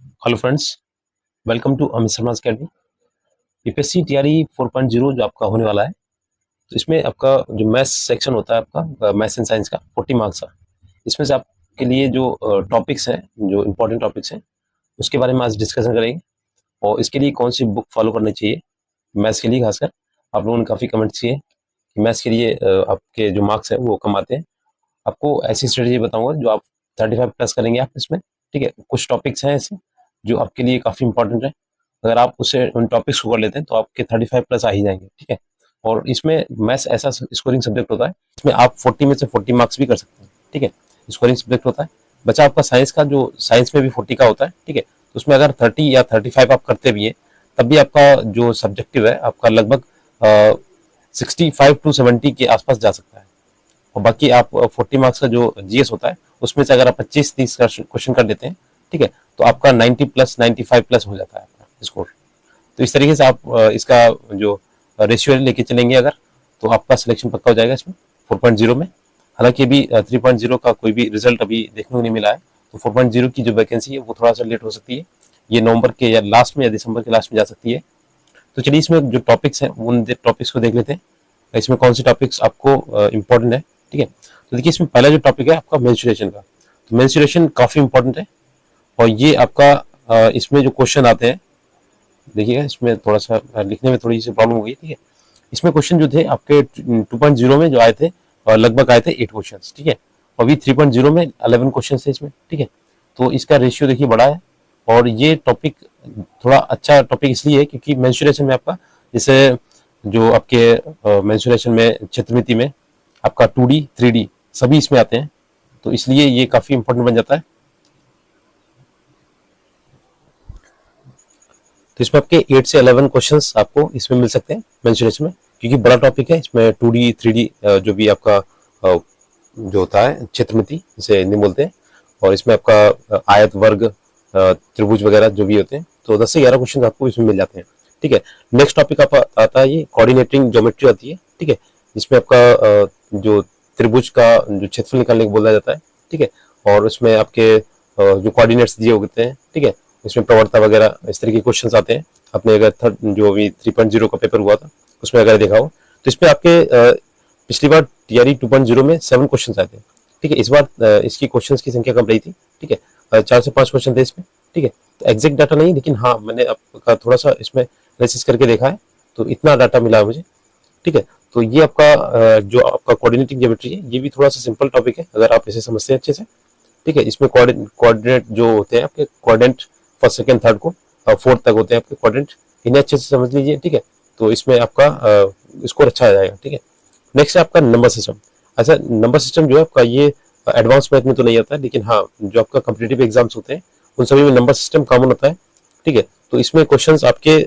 Hello friends, welcome to Amit Sharma academy. UPSC TRE 4.0 जो आपका होने वाला है, तो इसमें आपका जो मैथ्स सेक्शन होता है, आपका मैथ्स एंड साइंस का 40 मार्क्स का, इसमें से आपके लिए जो टॉपिक्स हैं, जो इंपॉर्टेंट टॉपिक्स हैं, उसके बारे में आज डिस्कशन करेंगे। और इसके लिए कौन सी बुक फॉलो करनी चाहिए मैथ्स के लिए, खासकर आप लोगों ने काफ़ी कमेंट्स किए कि मैथ्स के लिए आपके जो मार्क्स हैं वो कम आते हैं। आपको ऐसी स्ट्रेटेजी बताऊंगा जो आप 35 प्लस करेंगे आप इसमें। ठीक है, कुछ टॉपिक्स हैं ऐसे जो आपके लिए काफ़ी इंपॉर्टेंट है। अगर आप उसे उन टॉपिक्स को कर लेते हैं तो आपके 35 प्लस आ ही जाएंगे। ठीक है, और इसमें मैथ्स ऐसा स्कोरिंग सब्जेक्ट होता है, इसमें आप 40 में से 40 मार्क्स भी कर सकते हैं। ठीक है, स्कोरिंग सब्जेक्ट होता है। बचा आपका साइंस का, जो साइंस में भी 40 का होता है। ठीक है, तो उसमें अगर 30 या 35 आप करते भी हैं तब भी आपका जो सब्जेक्टिव है आपका लगभग 65 to 70 के आसपास जा सकता है। और बाकी आप 40 मार्क्स का जो जीएस होता है उसमें से अगर आप 25-30 का क्वेश्चन कर देते हैं, ठीक है, तो आपका 90 प्लस 95 प्लस हो जाता है आपका स्कोर। तो इस तरीके से आप इसका जो रेशियो लेके चलेंगे अगर, तो आपका सिलेक्शन पक्का हो जाएगा इसमें 4.0 में। हालांकि अभी 3.0 का कोई भी रिजल्ट अभी देखने को नहीं मिला है, तो 4.0 की जो वैकेंसी है वो थोड़ा सा लेट हो सकती है, ये नवंबर के या लास्ट में या दिसंबर के लास्ट में जा सकती है। तो चलिए इसमें जो टॉपिक्स हैं उन टॉपिक्स को देख लेते हैं, इसमें कौन से टॉपिक्स आपको इंपॉर्टेंट है। ठीक है, तो देखिए इसमें पहला जो टॉपिक है आपका मेंस्ट्रुएशन का। तो मेंस्ट्रुएशन काफी इंपॉर्टेंट है, और ये आपका इसमें जो क्वेश्चन आते हैं, देखिएगा इसमें थोड़ा सा लिखने में थोड़ी सी प्रॉब्लम हो गई। ठीक है, इसमें क्वेश्चन जो थे आपके 2.0 में जो आए थे, लगभग आए थे 8 क्वेश्चन। ठीक है, और अभी 3.0 में 11 क्वेश्चन थे इसमें। ठीक है, तो इसका रेशियो देखिए बड़ा है, और ये टॉपिक थोड़ा अच्छा टॉपिक इसलिए है क्योंकि मेंस्ट्रुएशन में आपका जैसे जो आपके मेंस्ट्रुएशन में क्षेत्रमिति में आपका 2D 3D सभी इसमें आते हैं, तो इसलिए ये काफी इंपॉर्टेंट बन जाता है। तो इसमें आपके 8 से 11 क्वेश्चंस आपको इसमें मिल सकते हैं मेंस्ट्रुएशन में, क्योंकि बड़ा टॉपिक है। इसमें 2D 3D जो भी आपका जो होता है क्षेत्रमिति जिसे हिंदी बोलते हैं, और इसमें आपका आयत वर्ग त्रिभुज वगैरह जो भी होते हैं, तो 10 से 11 क्वेश्चन आपको इसमें मिल जाते हैं। ठीक है, नेक्स्ट टॉपिक आप आता है ये कोऑर्डिनेटिंग ज्योमेट्री आती है। ठीक है, जिसमें आपका जो त्रिभुज का जो क्षेत्रफल निकालने को बोला जाता है। ठीक है, और उसमें आपके जो कोऑर्डिनेट्स दिए होते हैं, ठीक है, इसमें प्रवणता वगैरह इस तरह के क्वेश्चंस आते हैं। आपने अगर थर्ड जो अभी 3.0 का पेपर हुआ था उसमें अगर देखा हो, तो इसमें आपके पिछली बार टीआरई 2.0 में 7 क्वेश्चन आए थे। ठीक है, इस बार इसकी क्वेश्चंस की संख्या कम रही थी। ठीक है, 4 से 5 क्वेश्चन थे इसमें। ठीक है, तो एग्जैक्ट डाटा नहीं, लेकिन हाँ मैंने आपका थोड़ा सा इसमें एनालिसिस करके देखा है, तो इतना डाटा मिला है मुझे। ठीक है, तो ये आपका जो आपका कोऑर्डिनेटिंग ज्योमेट्री है, ये भी थोड़ा सा सिंपल टॉपिक है अगर आप इसे समझते हैं अच्छे से। ठीक है, इसमें कोऑर्डिनेट जो होते हैं आपके कोऑर्डिनेट फर्स्ट सेकंड थर्ड को फोर्थ तक होते हैं आपके कोऑर्डिनेट, इन्हें अच्छे से समझ लीजिए। ठीक है, तो इसमें आपका स्कोर अच्छा आ जाएगा। ठीक है, नेक्स्ट है आपका नंबर सिस्टम। अच्छा, नंबर सिस्टम जो है आपका ये एडवांस मैथ में तो नहीं आता है, लेकिन हाँ जो आपका कॉम्पिटिटिव एग्जाम्स होते हैं उन सभी में नंबर सिस्टम कॉमन होता है। ठीक है, तो इसमें क्वेश्चंस आपके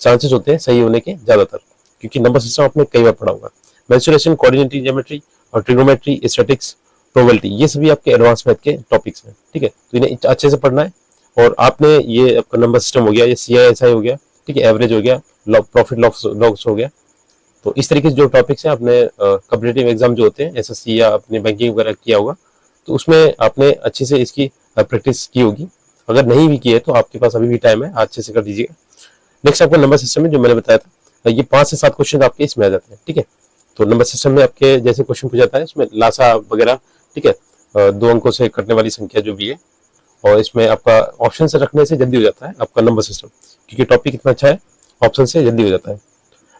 चांसेस होते हैं सही होने के ज्यादातर, क्योंकि नंबर सिस्टम आपने कई बार पढ़ा होगा। मेंसुरेशन, कोऑर्डिनेटिंग ज्योमेट्री और ट्रिग्नोमेट्री, स्टैटिक्स, प्रोबेबिलिटी, ये सभी आपके एडवांस मैथ के टॉपिक्स हैं। ठीक है, तो इन्हें अच्छे से पढ़ना है। और आपने ये आपका नंबर सिस्टम हो गया, ये CISI हो गया, ठीक है, एवरेज हो गया, प्रॉफिट लॉस हो गया। तो इस तरीके से जो टॉपिक्स हैं आपने कॉम्पिटिटिव एग्जाम जो होते हैं SSC या अपने बैंकिंग वगैरह किया होगा, तो उसमें आपने अच्छे से इसकी प्रैक्टिस की होगी। अगर नहीं भी की है तो आपके पास अभी भी टाइम है, अच्छे से कर दीजिएगा। नेक्स्ट आपका नंबर सिस्टम में जो मैंने बताया था, ये 5 से 7 क्वेश्चन आपके इसमें आ जाते हैं। ठीक है, तो नंबर सिस्टम में आपके जैसे क्वेश्चन पूछा जाता है इसमें लासा वगैरह, ठीक है, 2 अंकों से कटने वाली संख्या जो भी है, और इसमें आपका ऑप्शन से रखने से जल्दी हो जाता है आपका नंबर सिस्टम, क्योंकि टॉपिक इतना अच्छा है, ऑप्शन से जल्दी हो जाता है।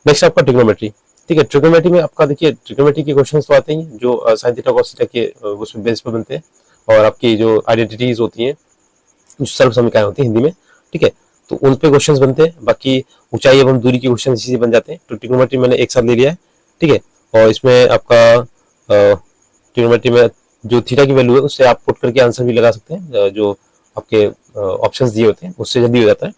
नेक्स्ट आपका ट्रिग्नोमेट्री। ठीक है, ट्रिग्नोमेट्री में आपका देखिए ट्रिग्नोमेट्री के क्वेश्चंस तो आते ही जो साइन थीटा कॉस थीटा के उसमें बेस पर बनते हैं, और आपकी जो आइडेंटिटीज होती हैं, जो सर्व समीकरण होती है हिंदी में, ठीक है, तो उन पे क्वेश्चंस बनते हैं। बाकी ऊंचाई एवं दूरी के क्वेश्चन इसी से बन जाते हैं। तो ट्रिग्नोमेट्री मैंने एक साथ ले लिया है। ठीक है, और इसमें आपका ट्रिग्नोमेट्री में जो थीटा की वैल्यू है उससे आप पुट करके आंसर भी लगा सकते हैं, जो आपके ऑप्शंस दिए होते हैं उससे जल्दी हो जाता है।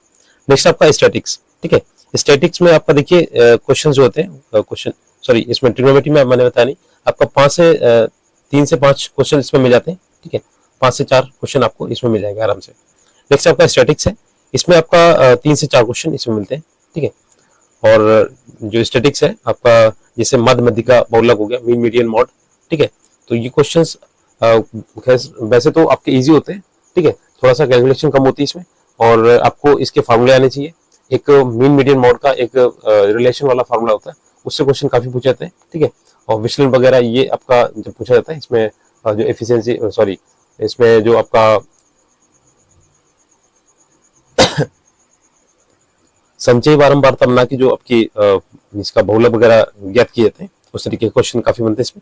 नेक्स्ट आपका स्टैटिक्स। ठीक है, स्टैटिक्स में आपका देखिए क्वेश्चन जो होते हैं, क्वेश्चन सॉरी इसमें ट्रिग्नोमेट्री में मैंने बताया नहीं, आपका 3 से 5 क्वेश्चन इसमें मिल जाते हैं। ठीक है, 5 से 4 क्वेश्चन आपको इसमें मिल जाएगा आराम से। नेक्स्ट आपका स्टैटिक्स है, इसमें आपका 3 से 4 क्वेश्चन इसमें मिलते हैं। ठीक है, और जो स्टैटिक्स है आपका जैसे मध्य मध्यिका बहुलक हो गया, मीन मीडियन मॉड। ठीक है, तो ये क्वेश्चंस वैसे तो आपके इजी होते हैं। ठीक है, थोड़ा सा कैलकुलेशन कम होती है इसमें, और आपको इसके फार्मूले आने चाहिए। एक मीन मीडियन मोड का एक रिलेशन वाला फार्मूला होता है, उससे क्वेश्चन काफी पूछे जाते हैं, ठीक है। और विचलन वगैरह ये आपका जब पूछा जाता है इसमें जो एफिशिएंसी सॉरी इसमें जो आपका संचय बारंबार तमना की जो आपकी इसका बहुलक वगैरह ज्ञात किए जाते हैं, उस तरीके के क्वेश्चन काफी बनते हैं इसमें।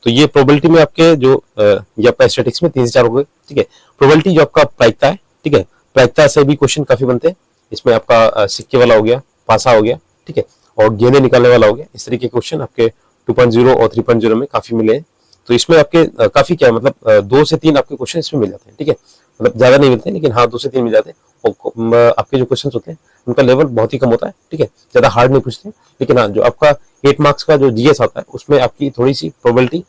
तो ये प्रोबेबिलिटी में आपके जो ये आपका स्टैटिक्स में 3 से 4 हो गए, ठीक है। प्रोबेबिलिटी जो आपका प्रायिकता है, ठीक है, प्रायिकता से भी क्वेश्चन काफी बनते हैं। इसमें आपका सिक्के वाला हो गया, पासा हो गया, ठीक है, और गेंदे निकालने वाला हो गया। इस तरीके के क्वेश्चन आपके 2.0 और 3.0 में काफी मिले हैं। तो इसमें आपके काफी क्या मतलब 2 से 3 आपके क्वेश्चन इसमें मिल जाते हैं, ठीक है। मतलब ज्यादा नहीं मिलते, लेकिन हाँ 2 से 3 मिल जाते हैं। और आपके जो क्वेश्चन होते हैं उनका लेवल बहुत ही कम होता है, ठीक है, ज्यादा हार्ड नहीं पूछते। लेकिन हाँ जो आपका 8 मार्क्स का जो जीएस आता है उसमें आपकी थोड़ी सी प्रोबेबिलिटी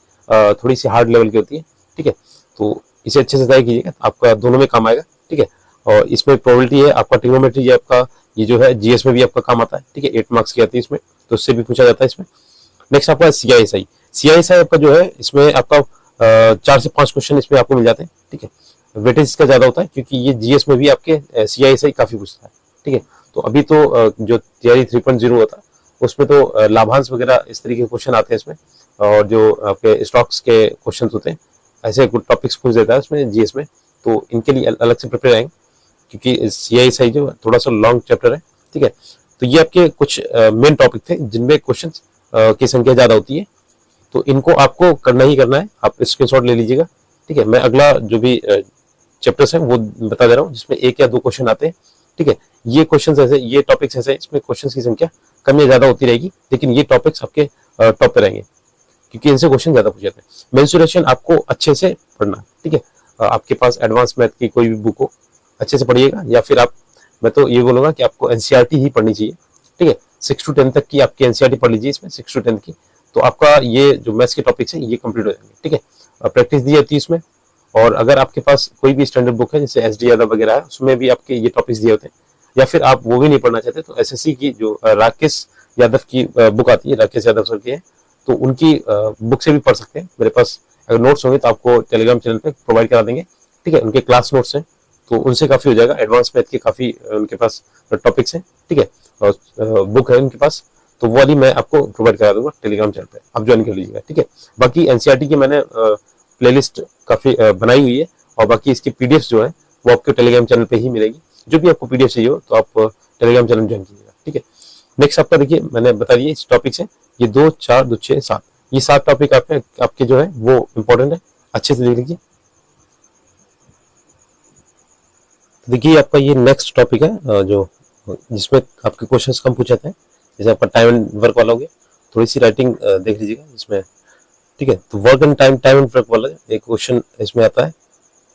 थोड़ी सी हार्ड लेवल की होती है, ठीक है। तो इसे अच्छे से तय कीजिएगा, आपका दोनों में काम आएगा, ठीक है। और इसमें प्रोबेबिलिटी है आपका ट्रिग्नोमेट्री, ये आपका ये जो है जीएस में भी आपका काम आता है, ठीक है। 8 मार्क्स की आती है इसमें, तो उससे भी पूछा जाता है इसमें। नेक्स्ट आपका सीआईएसआई। सीआईएसआई आपका जो है इसमें आपका 4 से 5 क्वेश्चन इसमें आपको मिल जाते हैं, ठीक है। वेटेज इसका ज्यादा होता है क्योंकि ये जीएस में भी आपके सीआईएसआई काफी पूछता है, ठीक है। तो अभी तो जो तैयारी 3.0 होता है उसमें तो लाभांश वगैरह इस तरीके के क्वेश्चन आते हैं इसमें, और जो आपके स्टॉक्स के क्वेश्चन होते हैं ऐसे कुछ टॉपिक्स पूछ देता है उसमें जीएस में। तो इनके लिए अलग से प्रिपेयर आएंगे क्योंकि सीआईएसआई जो थोड़ा सा लॉन्ग चैप्टर है, ठीक है। तो ये आपके कुछ मेन टॉपिक थे जिनमें क्वेश्चन की संख्या ज्यादा होती है, तो इनको आपको करना ही करना है। आप स्क्रीनशॉट ले लीजिएगा, ठीक है। मैं अगला जो भी चैप्टर्स हैं वो बता दे रहा हूँ जिसमें 1 या 2 क्वेश्चन आते हैं, ठीक है। ये क्वेश्चन ऐसे, ये टॉपिक्स ऐसे, इसमें क्वेश्चन की संख्या कम या ज्यादा होती रहेगी, लेकिन ये टॉपिक्स आपके टॉप पे रहेंगे क्योंकि इनसे क्वेश्चन ज्यादा पूछे जाते हैं। मेंसुरेशन आपको अच्छे से पढ़ना, ठीक है। आपके पास एडवांस मैथ की कोई भी बुक हो अच्छे से पढ़िएगा, या फिर आप, मैं तो ये बोलूंगा कि आपको एनसीईआरटी ही पढ़नी चाहिए, ठीक है। 6 to 10 तक की आपकी एनसीईआरटी पढ़ लीजिए इसमें, 6 to 10 की, तो आपका ये जो मैथ्स के टॉपिक्स हैं ये कंप्लीट हो जाएंगे, ठीक है। प्रैक्टिस दी जाती है इसमें। और अगर आपके पास कोई भी स्टैंडर्ड बुक है जैसे एसडी यादव वगैरह है, उसमें भी आपके ये टॉपिक्स दिए होते हैं, या फिर आप वो भी नहीं पढ़ना चाहते तो एसएससी की जो राकेश यादव की बुक आती है, राकेश यादव सर की है, तो उनकी बुक से भी पढ़ सकते हैं। मेरे पास अगर नोट्स होंगे तो आपको टेलीग्राम चैनल पे प्रोवाइड करा देंगे, ठीक है। उनके क्लास नोट्स हैं तो उनसे काफी हो जाएगा। एडवांस मैथ के काफी उनके पास टॉपिक्स हैं, ठीक है, और बुक है उनके पास, तो वो वाली मैं आपको प्रोवाइड करा दूंगा टेलीग्राम चैनल पे, आप ज्वाइन कर लीजिएगा, ठीक है। बाकी एनसीईआरटी की मैंने प्लेलिस्ट काफी बनाई हुई है, और बाकी इसकी पीडीएफ जो है वो आपके टेलीग्राम चैनल पे ही मिलेगी। जो भी आपको पीडीएफ चाहिए हो तो आप टेलीग्राम चैनल ज्वाइन कीजिएगा, ठीक है। नेक्स्ट आपका देखिए मैंने बता दिए इस टॉपिक से, ये 2, 4, 2, 6, 7, ये 7 टॉपिक आपके जो है वो इम्पोर्टेंट है, अच्छे से देख लीजिए। देखिए आपका ये नेक्स्ट टॉपिक है जो जिसमें आपके क्वेश्चंस कम पूछे जाते हैं, जैसे आपका टाइम एंड वर्क वाला हो गया। थोड़ी सी राइटिंग देख लीजिएगा इसमें, ठीक है। तो work and time and work वाला एक क्वेश्चन इसमें आता है,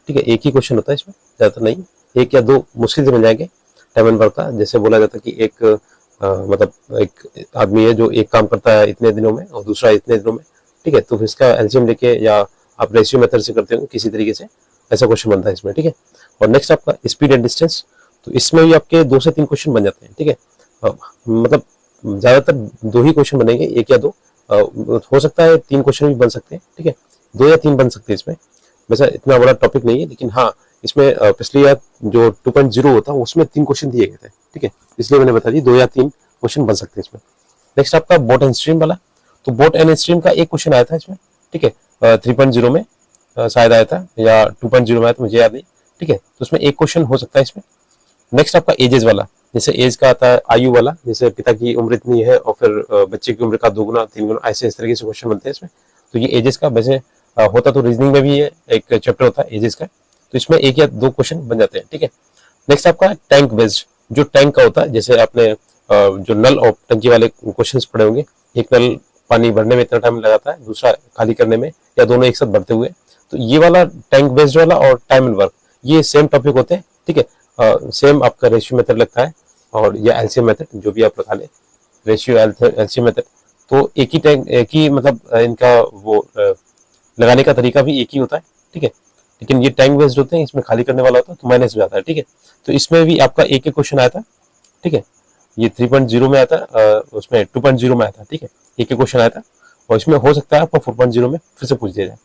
ठीक है। एक ही क्वेश्चन होता है इसमें, ज्यादातर नहीं, 1 या 2 मुश्किल से मिल जाएंगे टाइम एंड वर्क का। जैसे बोला जाता है कि एक मतलब एक आदमी है जो एक काम करता है इतने दिनों में और दूसरा इतने दिनों में, ठीक है। तो फिर इसका एलसीएम लेके या आप रेशियो मेथड से करते हो किसी तरीके से, ऐसा क्वेश्चन बनता है इसमें, ठीक है। और नेक्स्ट आपका स्पीड एंड डिस्टेंस, तो इसमें भी आपके 2 से 3 क्वेश्चन बन जाते हैं, ठीक है। मतलब ज्यादातर 2 ही क्वेश्चन बनेंगे, 1 या 2, हो सकता है 3 क्वेश्चन भी बन सकते हैं, ठीक है। 2 या 3 बन सकते हैं इसमें, वैसा इतना बड़ा टॉपिक नहीं है, लेकिन हाँ इसमें पिछली बार जो 2.0 होता है उसमें 3 क्वेश्चन दिए गए थे, ठीक है। इसलिए मैंने बता दी 2 या 3 क्वेश्चन बन सकते हैं इसमें। नेक्स्ट आपका बोट एंड स्ट्रीम वाला, तो बोट एंड स्ट्रीम का एक क्वेश्चन आया था इसमें, ठीक है। 3.0 में शायद आया था या 2.0 में आया था, मुझे याद नहीं, ठीक है। तो उसमें एक क्वेश्चन हो सकता है इसमें। नेक्स्ट आपका एजेस वाला, जैसे एज का आता है आयु वाला, जैसे पिता की उम्र इतनी है और फिर बच्चे की उम्र का 2 गुना 3 गुना, ऐसे इस तरीके से क्वेश्चन बनते हैं इसमें। तो ये एजेस का वैसे होता तो रीजनिंग में भी है, एक चैप्टर होता है एजेस का, तो इसमें 1 या 2 क्वेश्चन बन जाते हैं, ठीक है। नेक्स्ट आपका टैंक बेस्ड, जो टैंक का होता है, जैसे आपने जो नल और टंकी वाले क्वेश्चन पढ़े होंगे, एक नल पानी भरने में इतना टाइम लगाता है, दूसरा खाली करने में, या दोनों एक साथ भरते हुए, तो ये वाला टैंक बेस्ड वाला और टाइम एंड वर्क ये सेम टॉपिक होते हैं, ठीक है। सेम आपका रेशियो मेथड लगता है, और या एलसीएम मेथड जो भी आप लगा ले, रेशियो एलसीएम मेथड, तो एक ही टैंक, एक ही मतलब इनका वो लगाने का तरीका भी एक ही होता है, ठीक है। लेकिन ये टैंक बेस्ड होते हैं, इसमें खाली करने वाला होता है तो माइनस हो जाता है, ठीक है। तो इसमें भी आपका एक एक क्वेश्चन आया था, ठीक है। ये 3.0 में आया था, उसमें 2.0 में आया था, ठीक है। एक एक क्वेश्चन आया था, और इसमें हो सकता है आपका 4.0 में फिर से पूछ दिया जाए।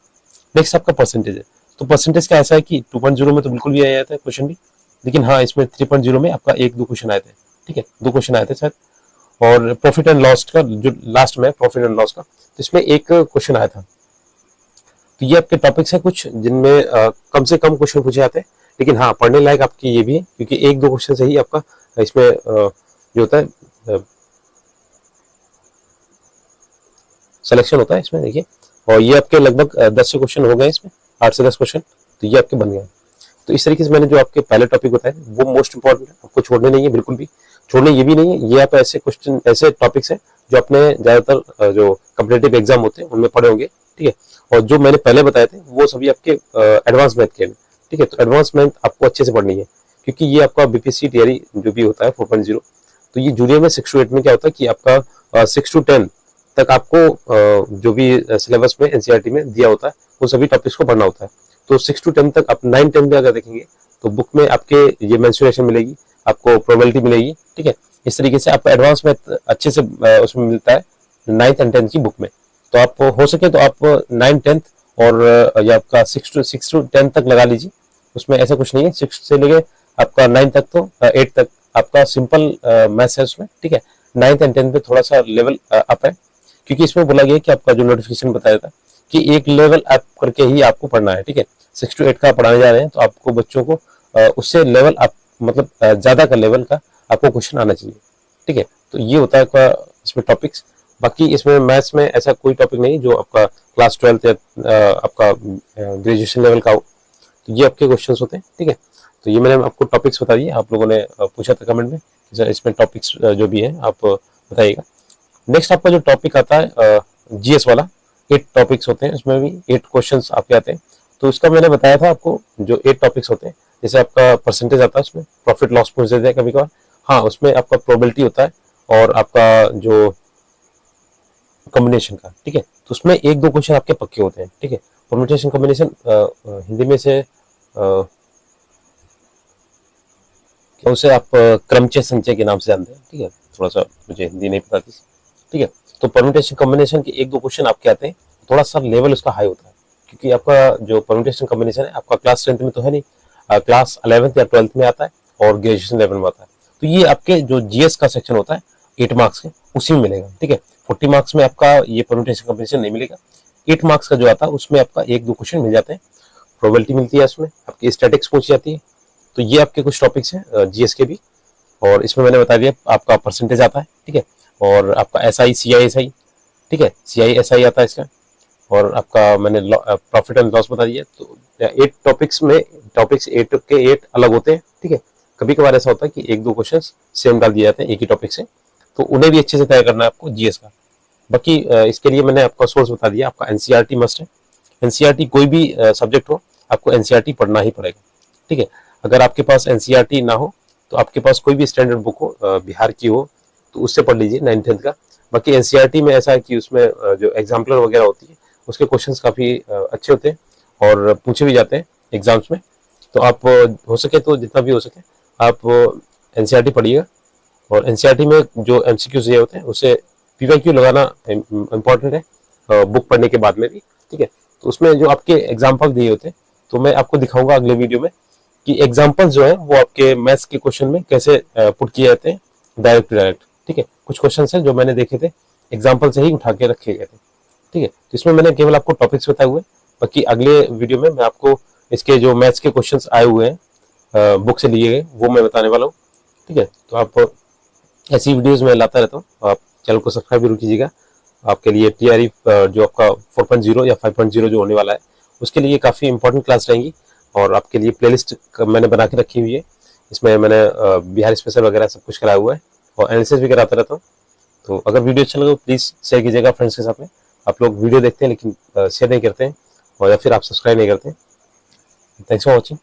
नेक्स्ट आपका परसेंटेज है, तो परसेंटेज का ऐसा है कि 2.0 में तो बिल्कुल भी आया था क्वेश्चन भी, लेकिन हाँ इसमें 3.0 में आपका 1-2 क्वेश्चन आए थे, ठीक है, 2 क्वेश्चन आए थे शायद। और प्रॉफिट एंड लॉस का जो लास्ट में प्रॉफिट एंड लॉस का, तो इसमें 1 क्वेश्चन आया था। तो ये आपके टॉपिक्स हैं कुछ जिनमें कम से कम क्वेश्चन पूछे जाते हैं, लेकिन हाँ पढ़ने लायक आपकी ये भी है, क्योंकि 1-2 क्वेश्चन से ही आपका इसमें जो होता है सिलेक्शन होता है इसमें, देखिए। और ये आपके लगभग 10 से क्वेश्चन हो गए इसमें, 8 से 10 क्वेश्चन, तो ये आपके बन गए। तो इस तरीके से मैंने जो आपके पहले टॉपिक बताए वो मोस्ट इंपॉर्टेंट है, आपको छोड़ने नहीं है, बिल्कुल भी छोड़ने ये भी नहीं है। ये आप ऐसे क्वेश्चन, ऐसे टॉपिक्स हैं जो अपने ज्यादातर जो कॉम्पिटिटिव एग्जाम होते हैं उनमें पढ़े होंगे, ठीक है। और जो मैंने पहले बताए थे वो सभी आपके एडवांस मैथ के हैं, ठीक है। तो एडवांस मैथ आपको अच्छे से पढ़नी है, क्योंकि ये आपका बीपीएससी टीआरई जो भी होता है 4.0, तो ये जूनियर में 6 to 8 में क्या होता है कि आपका 6 to 10 तक आपको जो भी सिलेबस में एनसीईआरटी में दिया होता है वो सभी टॉपिक्स को पढ़ना होता है। तो 6 to 10 तक आप 9-10 में अगर देखेंगे तो बुक में आपके ये मेंसुरेशन मिलेगी, आपको प्रोबेबिलिटी मिलेगी, ठीक है। इस तरीके से आपका एडवांस मैथ अच्छे से उसमें मिलता है 9th and 10th की बुक में। तो आप हो सके तो आप 9th 10th और या आपका 6 to 10 तक लगा लीजिए, उसमें ऐसा कुछ नहीं है। 6 से लेके आपका 9 तक, तो 8 तक आपका सिंपल मैथ्स है उसमें, ठीक है। 9th and 10th पे थोड़ा सा लेवल अप है, क्योंकि इसमें बोला गया कि आपका जो नोटिफिकेशन बताया था कि एक लेवल अप करके ही आपको पढ़ना है, ठीक है। 6 to 8 का पढ़ाने जा रहे हैं तो आपको बच्चों को उससे लेवल अप, मतलब ज्यादा का लेवल का आपको क्वेश्चन आना चाहिए, ठीक है। तो ये होता है इसमें टॉपिक्स। बाकी इसमें मैथ्स में ऐसा कोई टॉपिक नहीं जो आपका क्लास 12th या आपका ग्रेजुएशन लेवल का हो, तो ये आपके क्वेश्चन होते हैं, ठीक है। तो ये मैंने आपको टॉपिक्स बता दिए, आप लोगों ने पूछा था कमेंट में, इसमें टॉपिक्स जो भी है आप बताइएगा। नेक्स्ट आपका जो टॉपिक आता है जीएस वाला, 8 टॉपिक्स होते हैं, इसमें भी 8 क्वेश्चंस आपके आते हैं। तो इसका मैंने बताया था आपको, जो 8 टॉपिक्स होते हैं, जैसे आपका परसेंटेज आता है, उसमें प्रॉफिट लॉस पूछ देते हैं कभी कभार, हाँ उसमें आपका प्रोबेबिलिटी होता है, और आपका जो कॉम्बिनेशन का, ठीक है। तो उसमें 1-2 क्वेश्चन आपके पक्के होते हैं, ठीक है। परम्यूटेशन कॉम्बिनेशन हिंदी में से क्या उसे आप क्रमचय संचय के नाम से जानते हैं, ठीक है। थोड़ा सा मुझे हिंदी नहीं पता थी, ठीक है। तो परम्यूटेशन कॉम्बिनेशन के 1-2 क्वेश्चन आपके आते हैं, थोड़ा सा लेवल उसका हाई होता है, क्योंकि आपका जो परम्यूटेशन कॉम्बिनेशन है आपका क्लास 10th में तो है नहीं, क्लास 11th या 12th में आता है और ग्रेजुएशन लेवल में आता है। तो ये आपके जो जीएस का सेक्शन होता है 8 मार्क्स के, उसी में मिलेगा, ठीक है। 40 मार्क्स में आपका ये परम्यूटेशन कॉम्बिनेशन नहीं मिलेगा। 8 मार्क्स का जो आता है उसमें आपका 1-2 क्वेश्चन मिल जाते हैं, प्रोबेबिलिटी मिलती है, उसमें आपकी स्टैटिक्स पूछी जाती है। तो ये आपके कुछ टॉपिक्स हैं जीएस के भी, और इसमें मैंने बता दिया आपका परसेंटेज आता है, ठीक है। और आपका एसआई, सीआईएसआई, ठीक है, सीआईएसआई आता है इसका, और आपका मैंने प्रॉफिट एंड लॉस बता दिया। तो 8 टॉपिक्स में, टॉपिक्स 8 के 8 अलग होते हैं, ठीक है। कभी कभार ऐसा होता है कि 1-2 क्वेश्चन सेम डाल दिए जाते हैं एक ही टॉपिक से, तो उन्हें भी अच्छे से तय करना है आपको जीएस का। बाकी इसके लिए मैंने आपका सोर्स बता दिया, आपका एनसीईआरटी मस्ट है। एनसीईआरटी कोई भी सब्जेक्ट हो, आपको एनसीईआरटी पढ़ना ही पड़ेगा, ठीक है। अगर आपके पास एनसीईआरटी ना हो तो आपके पास कोई भी स्टैंडर्ड बुक हो, बिहार की हो, तो उससे पढ़ लीजिए 9th-10th का। बाकी एनसीईआरटी में ऐसा है कि उसमें जो एग्जाम्पलर वगैरह होती है उसके क्वेश्चंस काफ़ी अच्छे होते हैं और पूछे भी जाते हैं एग्जाम्स में। तो आप हो सके तो जितना भी हो सके आप एनसीईआरटी पढ़िएगा, और एनसीईआरटी में जो एमसीक्यूज ये होते हैं उससे पीवाईक्यू लगाना इम्पोर्टेंट है बुक पढ़ने के बाद में भी, ठीक है। तो उसमें जो आपके एग्जाम्पल दिए होते हैं, तो मैं आपको दिखाऊंगा अगले वीडियो में कि एग्जाम्पल जो है वो आपके मैथ्स के क्वेश्चन में कैसे पुट किए जाते हैं, डायरेक्ट टू डायरेक्ट, ठीक है। कुछ क्वेश्चन हैं जो मैंने देखे थे, एग्जाम्पल से ही उठा के रखे गए थे, ठीक है। तो इसमें मैंने केवल आपको टॉपिक्स बताए हुए, बाकी अगले वीडियो में मैं आपको इसके जो मैथ्स के क्वेश्चंस आए हुए हैं बुक से लिए गए वो मैं बताने वाला हूँ, ठीक है। तो आप ऐसी वीडियोस मैं लाता रहता हूँ, आप चैनल को सब्सक्राइब जरूर कीजिएगा। आपके लिए टीआरई जो आपका 4.0 या 5.0 जो होने वाला है उसके लिए काफ़ी इंपॉर्टेंट क्लास रहेंगी, और आपके लिए प्लेलिस्ट मैंने बना के रखी हुई है। इसमें मैंने बिहार स्पेशल वगैरह सब कुछ कराया हुआ है, और एनालिसिस भी कराता रहता हूँ। तो अगर वीडियो अच्छा लगे तो प्लीज़ शेयर कीजिएगा फ्रेंड्स के साथ में। आप लोग वीडियो देखते हैं लेकिन शेयर नहीं करते हैं, और या फिर आप सब्सक्राइब नहीं करते हैं। Thanks for watching.